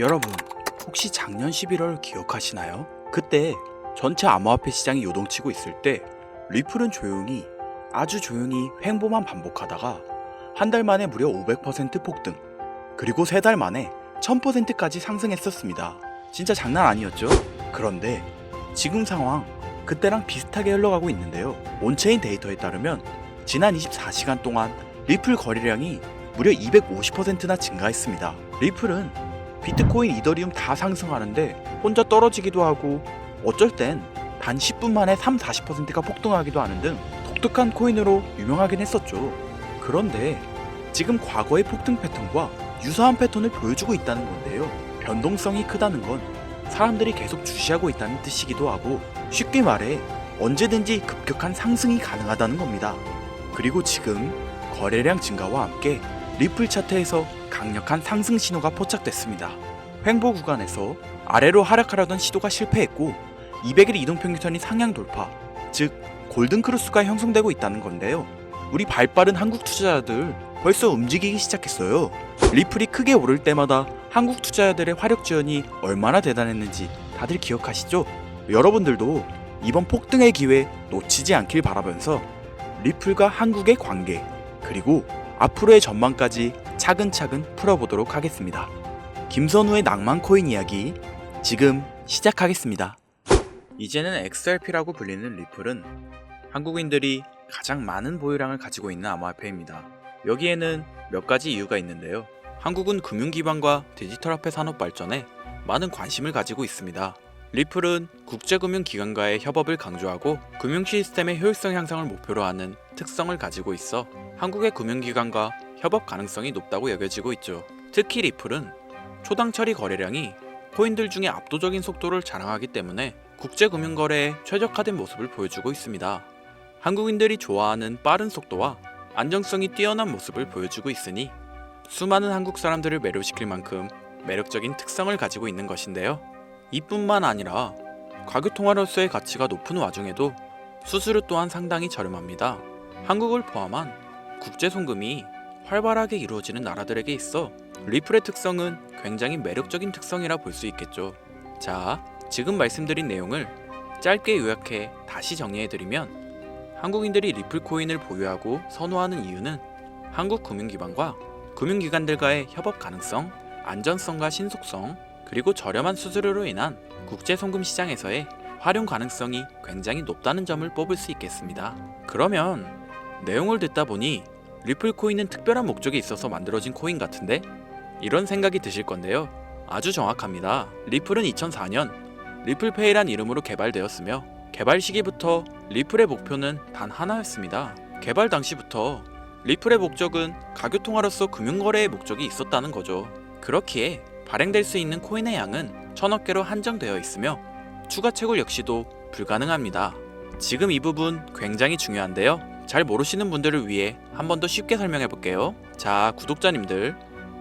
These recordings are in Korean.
여러분, 혹시 작년 11월 기억하시나요? 그때 전체 암호화폐 시장이 요동치고 있을 때 리플은 조용히, 아주 조용히 횡보만 반복하다가 한 달 만에 무려 500% 폭등, 그리고 3달 만에 1000%까지 상승했었습니다. 진짜 장난 아니었죠? 그런데 지금 상황, 그때랑 비슷하게 흘러가고 있는데요. 온체인 데이터에 따르면 지난 24시간 동안 리플 거래량이 무려 250%나 증가했습니다. 리플은 비트코인, 이더리움 다 상승하는데 혼자 떨어지기도 하고 어쩔 땐 단 10분 만에 30-40%가 폭등하기도 하는 등 독특한 코인으로 유명하긴 했었죠. 그런데 지금 과거의 폭등 패턴과 유사한 패턴을 보여주고 있다는 건데요. 변동성이 크다는 건 사람들이 계속 주시하고 있다는 뜻이기도 하고, 쉽게 말해 언제든지 급격한 상승이 가능하다는 겁니다. 그리고 지금 거래량 증가와 함께 리플 차트에서 강력한 상승 신호가 포착됐습니다. 횡보 구간에서 아래로 하락하려던 시도가 실패했고 200일 이동평균선이 상향 돌파, 즉 골든 크로스가 형성되고 있다는 건데요. 우리 발빠른 한국 투자자들 벌써 움직이기 시작했어요. 리플이 크게 오를 때마다 한국 투자자들의 화력 지원이 얼마나 대단했는지 다들 기억하시죠? 여러분들도 이번 폭등의 기회 놓치지 않길 바라면서 리플과 한국의 관계, 그리고 앞으로의 전망까지 차근차근 풀어보도록 하겠습니다. 김선우의 낭만 코인 이야기 지금 시작하겠습니다. 이제는 XRP라고 불리는 리플은 한국인들이 가장 많은 보유량을 가지고 있는 암호화폐입니다. 여기에는 몇 가지 이유가 있는데요. 한국은 금융기반과 디지털화폐 산업 발전에 많은 관심을 가지고 있습니다. 리플은 국제금융기관과의 협업을 강조하고 금융 시스템의 효율성 향상을 목표로 하는 특성을 가지고 있어 한국의 금융기관과 협업 가능성이 높다고 여겨지고 있죠. 특히 리플은 초당 처리 거래량이 코인들 중에 압도적인 속도를 자랑하기 때문에 국제금융거래에 최적화된 모습을 보여주고 있습니다. 한국인들이 좋아하는 빠른 속도와 안정성이 뛰어난 모습을 보여주고 있으니 수많은 한국 사람들을 매료시킬 만큼 매력적인 특성을 가지고 있는 것인데요. 이뿐만 아니라 과교통화로서의 가치가 높은 와중에도 수수료 또한 상당히 저렴합니다. 한국을 포함한 국제 송금이 활발하게 이루어지는 나라들에게 있어 리플의 특성은 굉장히 매력적인 특성이라 볼 수 있겠죠. 자, 지금 말씀드린 내용을 짧게 요약해 다시 정리해드리면, 한국인들이 리플 코인을 보유하고 선호하는 이유는 한국 금융기관과 금융기관들과의 협업 가능성, 안전성과 신속성, 그리고 저렴한 수수료로 인한 국제 송금 시장에서의 활용 가능성이 굉장히 높다는 점을 뽑을 수 있겠습니다. 그러면 내용을 듣다 보니 리플 코인은 특별한 목적이 있어서 만들어진 코인 같은데? 이런 생각이 드실 건데요. 아주 정확합니다. 리플은 2004년 리플페이란 이름으로 개발되었으며 개발 시기부터 리플의 목표는 단 하나였습니다. 개발 당시부터 리플의 목적은 가교통화로서 금융거래의 목적이 있었다는 거죠. 그렇기에 발행될 수 있는 코인의 양은 1000억 개로 한정되어 있으며 추가 채굴 역시도 불가능합니다. 지금 이 부분 굉장히 중요한데요. 잘 모르시는 분들을 위해 한 번 더 쉽게 설명해 볼게요. 자, 구독자님들,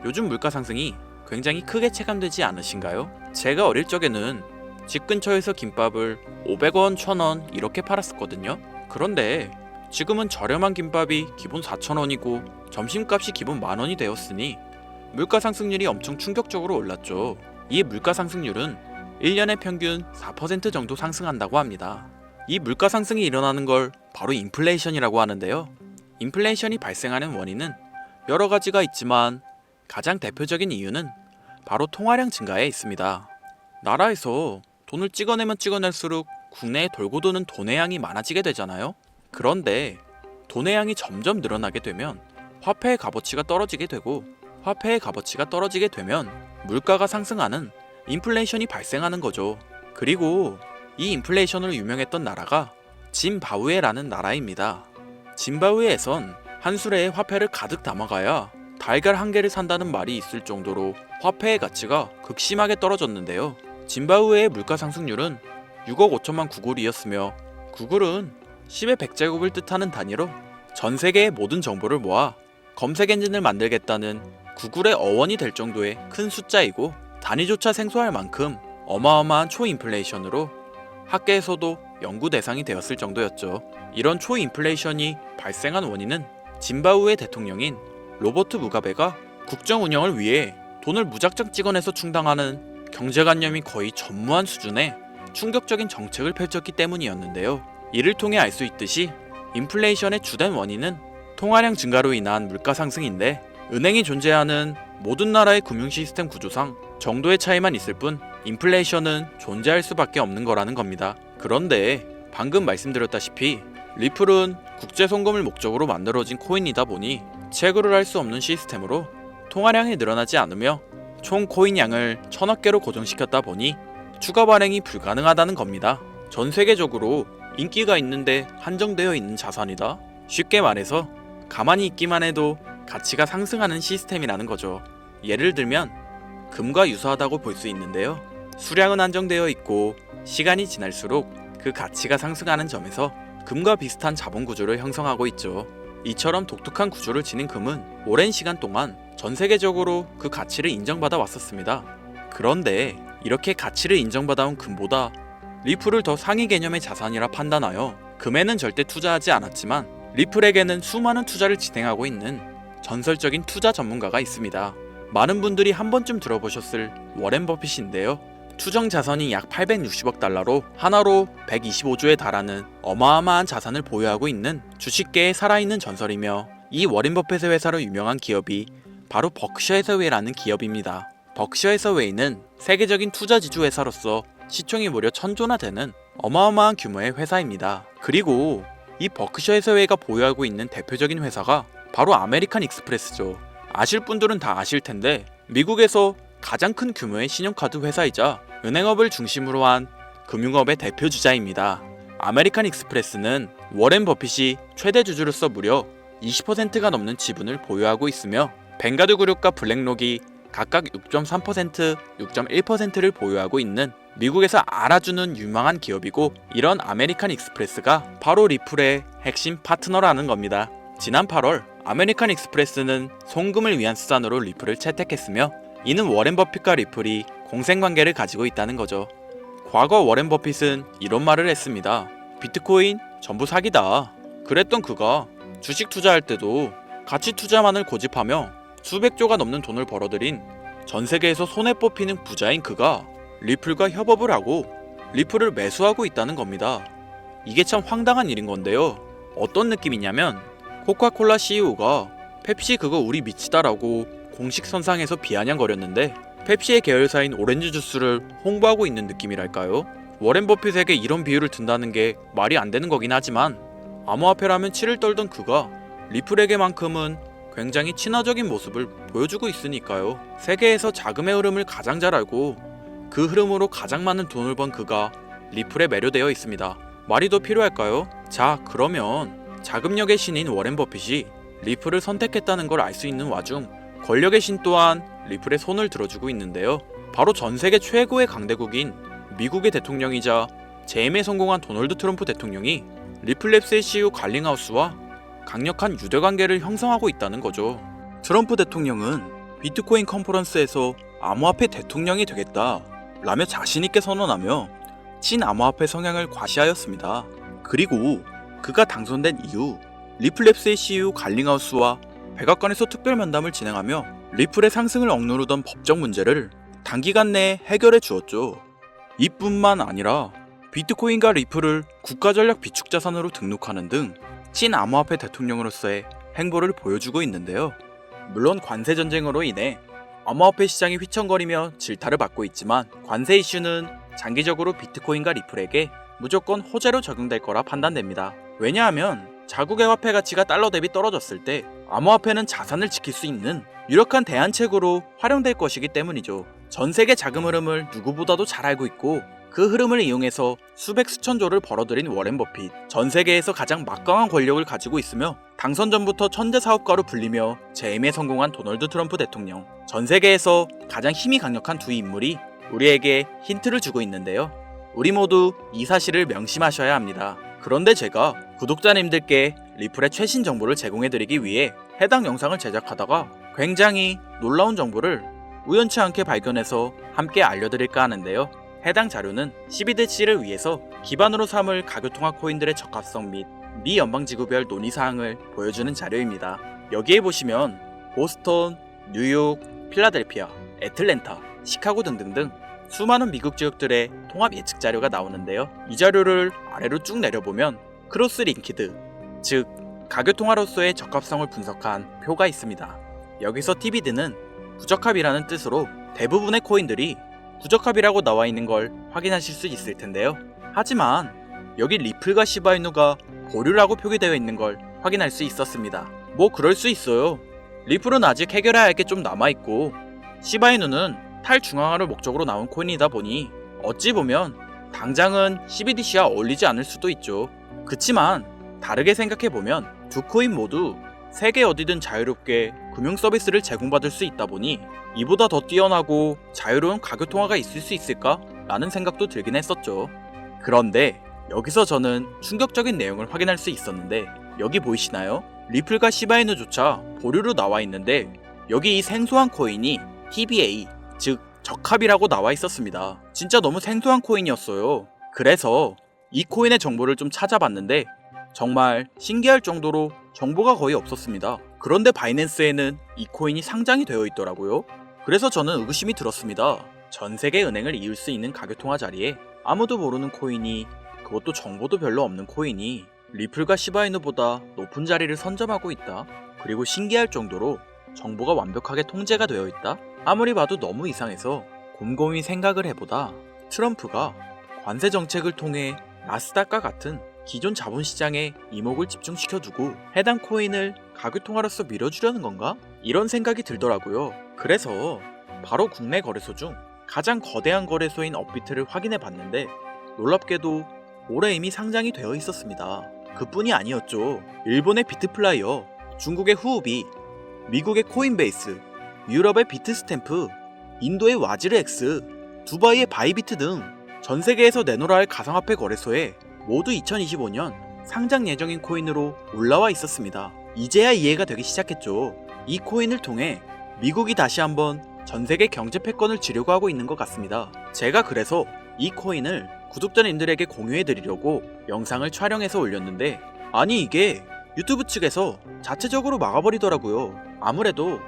요즘 물가 상승이 굉장히 크게 체감되지 않으신가요? 제가 어릴 적에는 집 근처에서 김밥을 500원, 1000원 이렇게 팔았었거든요. 그런데 지금은 저렴한 김밥이 기본 4000원이고 점심값이 기본 10,000원이 되었으니 물가 상승률이 엄청 충격적으로 올랐죠. 이 물가 상승률은 1년에 평균 4% 정도 상승한다고 합니다. 이 물가 상승이 일어나는 걸 바로 인플레이션이라고 하는데요. 인플레이션이 발생하는 원인은 여러 가지가 있지만 가장 대표적인 이유는 바로 통화량 증가에 있습니다. 나라에서 돈을 찍어내면 찍어낼수록 국내에 돌고 도는 돈의 양이 많아지게 되잖아요. 그런데 돈의 양이 점점 늘어나게 되면 화폐의 값어치가 떨어지게 되고, 화폐의 값어치가 떨어지게 되면 물가가 상승하는 인플레이션이 발생하는 거죠. 그리고 이 인플레이션으로 유명했던 나라가 짐바브웨라는 나라입니다. 짐바브웨에선 한 수레에 화폐를 가득 담아가야 달걀 한 개를 산다는 말이 있을 정도로 화폐의 가치가 극심하게 떨어졌는데요. 짐바브웨의 물가 상승률은 6억 5천만 구글이었으며, 구글은 10의 100제곱을 뜻하는 단위로 전 세계의 모든 정보를 모아 검색 엔진을 만들겠다는 구글의 어원이 될 정도의 큰 숫자이고, 단위조차 생소할 만큼 어마어마한 초인플레이션으로 학계에서도 연구 대상이 되었을 정도였죠. 이런 초인플레이션이 발생한 원인은 짐바브웨 대통령인 로버트 무가베가 국정 운영을 위해 돈을 무작정 찍어내서 충당하는 경제관념이 거의 전무한 수준의 충격적인 정책을 펼쳤기 때문이었는데요. 이를 통해 알 수 있듯이 인플레이션의 주된 원인은 통화량 증가로 인한 물가 상승인데, 은행이 존재하는 모든 나라의 금융 시스템 구조상 정도의 차이만 있을 뿐 인플레이션은 존재할 수밖에 없는 거라는 겁니다. 그런데 방금 말씀드렸다시피 리플은 국제 송금을 목적으로 만들어진 코인이다 보니 채굴을 할 수 없는 시스템으로 통화량이 늘어나지 않으며 총 코인 양을 1000억 개로 고정시켰다 보니 추가 발행이 불가능하다는 겁니다. 전 세계적으로 인기가 있는데 한정되어 있는 자산이다. 쉽게 말해서 가만히 있기만 해도 가치가 상승하는 시스템이라는 거죠. 예를 들면 금과 유사하다고 볼 수 있는데요. 수량은 한정되어 있고 시간이 지날수록 그 가치가 상승하는 점에서 금과 비슷한 자본 구조를 형성하고 있죠. 이처럼 독특한 구조를 지닌 금은 오랜 시간 동안 전 세계적으로 그 가치를 인정받아 왔었습니다. 그런데 이렇게 가치를 인정받아온 금보다 리플을 더 상위 개념의 자산이라 판단하여 금에는 절대 투자하지 않았지만 리플에게는 수많은 투자를 진행하고 있는 전설적인 투자 전문가가 있습니다. 많은 분들이 한 번쯤 들어보셨을 워렌 버핏인데요. 추정 자산이 약 860억 달러로 하나로 125조에 달하는 어마어마한 자산을 보유하고 있는 주식계의 살아있는 전설이며, 이 워렌 버핏의 회사로 유명한 기업이 바로 버크셔 해서웨이라는 기업입니다. 버크셔 해서웨이는 세계적인 투자 지주 회사로서 시총이 무려 1000조나 되는 어마어마한 규모의 회사입니다. 그리고 이 버크셔 해서웨이가 보유하고 있는 대표적인 회사가 바로 아메리칸 익스프레스죠. 아실 분들은 다 아실 텐데 미국에서 가장 큰 규모의 신용카드 회사이자 은행업을 중심으로 한 금융업의 대표 주자입니다. 아메리칸 익스프레스는 워렌 버핏이 최대 주주로서 무려 20%가 넘는 지분을 보유하고 있으며 벵가드 그룹과 블랙록이 각각 6.3%, 6.1%를 보유하고 있는 미국에서 알아주는 유망한 기업이고, 이런 아메리칸 익스프레스가 바로 리플의 핵심 파트너라는 겁니다. 지난 8월 아메리칸 익스프레스는 송금을 위한 수단으로 리플을 채택했으며, 이는 워렌 버핏과 리플이 공생관계를 가지고 있다는 거죠. 과거 워렌 버핏은 이런 말을 했습니다. 비트코인 전부 사기다. 그랬던 그가 주식 투자할 때도 가치 투자만을 고집하며 수백조가 넘는 돈을 벌어들인 전 세계에서 손에 뽑히는 부자인 그가 리플과 협업을 하고 리플을 매수하고 있다는 겁니다. 이게 참 황당한 일인 건데요. 어떤 느낌이냐면 코카콜라 CEO가 펩시 그거 우리 미치다라고 공식 선상에서 비아냥거렸는데 펩시의 계열사인 오렌지 주스를 홍보하고 있는 느낌이랄까요? 워렌 버핏에게 이런 비유를 든다는 게 말이 안 되는 거긴 하지만, 암호화폐라면 치를 떨던 그가 리플에게만큼은 굉장히 친화적인 모습을 보여주고 있으니까요. 세계에서 자금의 흐름을 가장 잘 알고 그 흐름으로 가장 많은 돈을 번 그가 리플에 매료되어 있습니다. 말이 더 필요할까요? 자, 그러면 자금력의 신인 워렌 버핏이 리플을 선택했다는 걸 알 수 있는 와중 권력의 신 또한 리플에 손을 들어주고 있는데요. 바로 전 세계 최고의 강대국인 미국의 대통령이자 재임에 성공한 도널드 트럼프 대통령이 리플랩스의 CEO 갈링하우스와 강력한 유대관계를 형성하고 있다는 거죠. 트럼프 대통령은 비트코인 컨퍼런스에서 암호화폐 대통령이 되겠다 라며 자신있게 선언하며 친암호화폐 성향을 과시하였습니다. 그리고 그가 당선된 이후 리플랩스의 CEO 갈링하우스와 백악관에서 특별 면담을 진행하며 리플의 상승을 억누르던 법적 문제를 단기간 내에 해결해 주었죠. 이뿐만 아니라 비트코인과 리플을 국가전략 비축자산으로 등록하는 등 친암호화폐 대통령으로서의 행보를 보여주고 있는데요. 물론 관세 전쟁으로 인해 암호화폐 시장이 휘청거리며 질타를 받고 있지만, 관세 이슈는 장기적으로 비트코인과 리플에게 무조건 호재로 적용될 거라 판단됩니다. 왜냐하면 자국의 화폐 가치가 달러 대비 떨어졌을 때 암호화폐는 자산을 지킬 수 있는 유력한 대안책으로 활용될 것이기 때문이죠. 전 세계 자금 흐름을 누구보다도 잘 알고 있고 그 흐름을 이용해서 수백 수천조를 벌어들인 워렌 버핏, 전 세계에서 가장 막강한 권력을 가지고 있으며 당선 전부터 천재 사업가로 불리며 재임에 성공한 도널드 트럼프 대통령, 전 세계에서 가장 힘이 강력한 두 인물이 우리에게 힌트를 주고 있는데요. 우리 모두 이 사실을 명심하셔야 합니다. 그런데 제가 구독자님들께 리플의 최신 정보를 제공해드리기 위해 해당 영상을 제작하다가 굉장히 놀라운 정보를 우연치 않게 발견해서 함께 알려드릴까 하는데요. 해당 자료는 12대치를 위해서 기반으로 삼을 가교통화 코인들의 적합성 및 미 연방지구별 논의사항을 보여주는 자료입니다. 여기에 보시면 보스턴, 뉴욕, 필라델피아, 애틀랜타, 시카고 등등등 수많은 미국 지역들의 통합 예측 자료가 나오는데요. 이 자료를 아래로 쭉 내려보면 크로스링키드, 즉 가교통화로서의 적합성을 분석한 표가 있습니다. 여기서 TBD는 부적합이라는 뜻으로 대부분의 코인들이 부적합이라고 나와 있는 걸 확인하실 수 있을 텐데요. 하지만 여기 리플과 시바이누가 보류라고 표기되어 있는 걸 확인할 수 있었습니다. 뭐 그럴 수 있어요. 리플은 아직 해결해야 할 게 좀 남아있고 시바이누는 탈중앙화를 목적으로 나온 코인이다 보니 어찌 보면 당장은 CBDC와 어울리지 않을 수도 있죠. 그치만 다르게 생각해보면 두 코인 모두 세계 어디든 자유롭게 금융 서비스를 제공받을 수 있다 보니 이보다 더 뛰어나고 자유로운 가교통화가 있을 수 있을까? 라는 생각도 들긴 했었죠. 그런데 여기서 저는 충격적인 내용을 확인할 수 있었는데 여기 보이시나요? 리플과 시바이누조차 보류로 나와 있는데 여기 이 생소한 코인이 TBA, 즉 적합이라고 나와 있었습니다. 진짜 너무 생소한 코인이었어요. 그래서 이 코인의 정보를 좀 찾아봤는데 정말 신기할 정도로 정보가 거의 없었습니다. 그런데 바이낸스에는 이 코인이 상장이 되어 있더라고요. 그래서 저는 의구심이 들었습니다. 전 세계 은행을 이을 수 있는 가교통화 자리에 아무도 모르는 코인이, 그것도 정보도 별로 없는 코인이 리플과 시바이누보다 높은 자리를 선점하고 있다. 그리고 신기할 정도로 정보가 완벽하게 통제가 되어 있다. 아무리 봐도 너무 이상해서 곰곰이 생각을 해보다 트럼프가 관세 정책을 통해 나스닥과 같은 기존 자본시장에 이목을 집중시켜두고 해당 코인을 가교통화로서 밀어주려는 건가? 이런 생각이 들더라고요. 그래서 바로 국내 거래소 중 가장 거대한 거래소인 업비트를 확인해 봤는데 놀랍게도 올해 이미 상장이 되어 있었습니다. 그뿐이 아니었죠. 일본의 비트플라이어, 중국의 후오비, 미국의 코인베이스, 유럽의 비트스탬프, 인도의 와즈르엑스, 두바이의 바이비트 등 전 세계에서 내놓으라 할 가상화폐 거래소에 모두 2025년 상장 예정인 코인으로 올라와 있었습니다. 이제야 이해가 되기 시작했죠. 이 코인을 통해 미국이 다시 한번 전 세계 경제 패권을 쥐려고 하고 있는 것 같습니다. 제가 그래서 이 코인을 구독자님들에게 공유해드리려고 영상을 촬영해서 올렸는데 아니 이게 유튜브 측에서 자체적으로 막아버리더라고요. 아무래도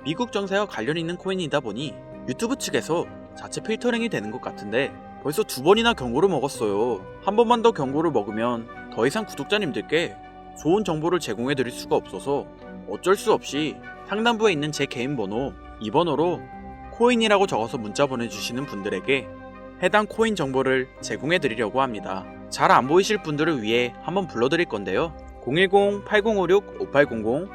미국 정세와 관련 있는 코인이다 보니 유튜브 측에서 자체 필터링이 되는 것 같은데 벌써 2번이나 경고를 먹었어요. 한 번만 더 경고를 먹으면 더 이상 구독자님들께 좋은 정보를 제공해드릴 수가 없어서 어쩔 수 없이 상단부에 있는 제 개인 번호, 이 번호로 코인이라고 적어서 문자 보내주시는 분들에게 해당 코인 정보를 제공해드리려고 합니다. 잘 안 보이실 분들을 위해 한번 불러드릴 건데요. 010-8056-5800,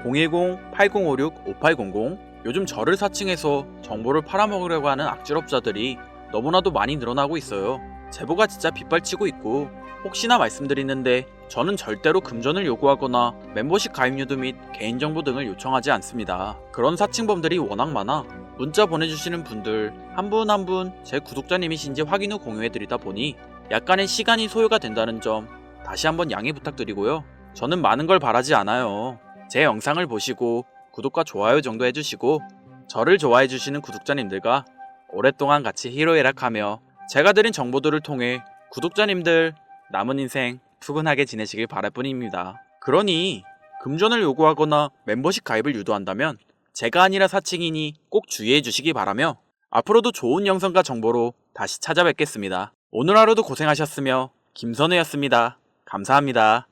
010-8056-5800. 요즘 저를 사칭해서 정보를 팔아먹으려고 하는 악질업자들이 너무나도 많이 늘어나고 있어요. 제보가 진짜 빗발치고 있고 혹시나 말씀드리는데 저는 절대로 금전을 요구하거나 멤버십 가입 유도 및 개인정보 등을 요청하지 않습니다. 그런 사칭범들이 워낙 많아 문자 보내주시는 분들 한 분 한 분 제 구독자님이신지 확인 후 공유해드리다 보니 약간의 시간이 소요가 된다는 점 다시 한번 양해 부탁드리고요. 저는 많은 걸 바라지 않아요. 제 영상을 보시고 구독과 좋아요 정도 해주시고 저를 좋아해주시는 구독자님들과 오랫동안 같이 히로에락하며 제가 드린 정보들을 통해 구독자님들 남은 인생 푸근하게 지내시길 바랄 뿐입니다. 그러니 금전을 요구하거나 멤버십 가입을 유도한다면 제가 아니라 사칭이니 꼭 주의해 주시기 바라며 앞으로도 좋은 영상과 정보로 다시 찾아뵙겠습니다. 오늘 하루도 고생하셨으며 김선우였습니다. 감사합니다.